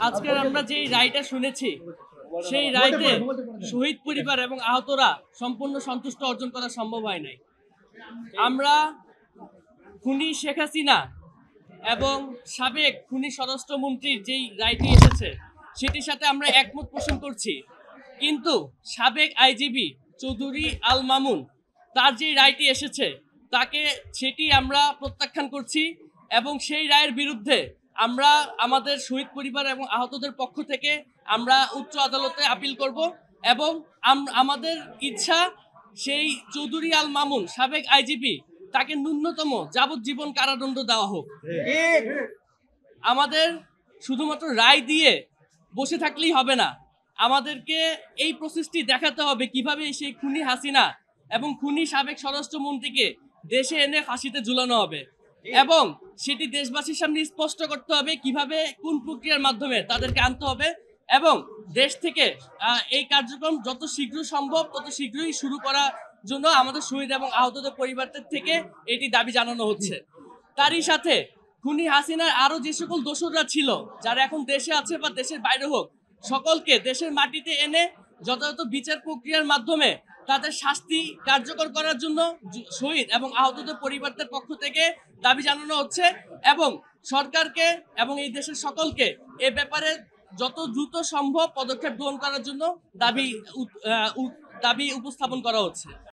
আজকের আমরা যে রায়টা শুনেছি সেই রায়তে শহীদ পরিবার এবং আহতরা সম্পূর্ণ সন্তুষ্ট অর্জন করা সম্ভব হয় নাই। আমরা খুনি শেখ হাসিনা এবং সাবেক খুনি স্বরাষ্ট্রমন্ত্রীর যেই রায়টি এসেছে সেটির সাথে আমরা একমত পোষণ করছি, কিন্তু সাবেক আইজিপি চৌধুরী আল মামুন তার যে রায়টি এসেছে তাকে সেটি আমরা প্রত্যাখ্যান করছি এবং সেই রায়ের বিরুদ্ধে আমরা আমাদের শহীদ পরিবার এবং আহতদের পক্ষ থেকে আমরা উচ্চ আদালতে আপিল করব এবং আমাদের ইচ্ছা সেই চৌধুরী আল মামুন সাবেক আইজিপি তাকে ন্যূনতম যাবজ্জীবন কারাদণ্ড দেওয়া হোক। আমাদের শুধুমাত্র রায় দিয়ে বসে থাকলেই হবে না, আমাদেরকে এই প্রসেসটি দেখাতে হবে কিভাবে সেই খুনি হাসিনা এবং খুনি সাবেক স্বরাষ্ট্রমন্ত্রীকে দেশে এনে ফাঁসিতে ঝুলানো হবে এবং সেটি দেশবাসীর সামনে স্পষ্ট করতে হবে কিভাবে কোন প্রক্রিয়ার মাধ্যমে তাদেরকে আনতে হবে এবং দেশ থেকে এই কার্যক্রম যত শীঘ্র সম্ভব তত শীঘ্রই শুরু করার জন্য আমাদের শহীদ এবং আহতদের পরিবারদের থেকে এটি দাবি জানানো হচ্ছে। তারই সাথে খুনি হাসিনার আরো যে সকল দোসররা ছিল যারা এখন দেশে আছে বা দেশের বাইরে হোক, সকলকে দেশের মাটিতে এনে যথাযথ বিচার প্রক্রিয়ার মাধ্যমে তাদের শাস্তি কার্যকর করার জন্য শহীদ এবং আহতদের পরিবারদের পক্ষ থেকে দাবি জানানো হচ্ছে এবং সরকারকে এবং এই দেশের সকলকে এ ব্যাপারে যত দ্রুত সম্ভব পদক্ষেপ গ্রহণ করার জন্য দাবি উপস্থাপন করা হচ্ছে।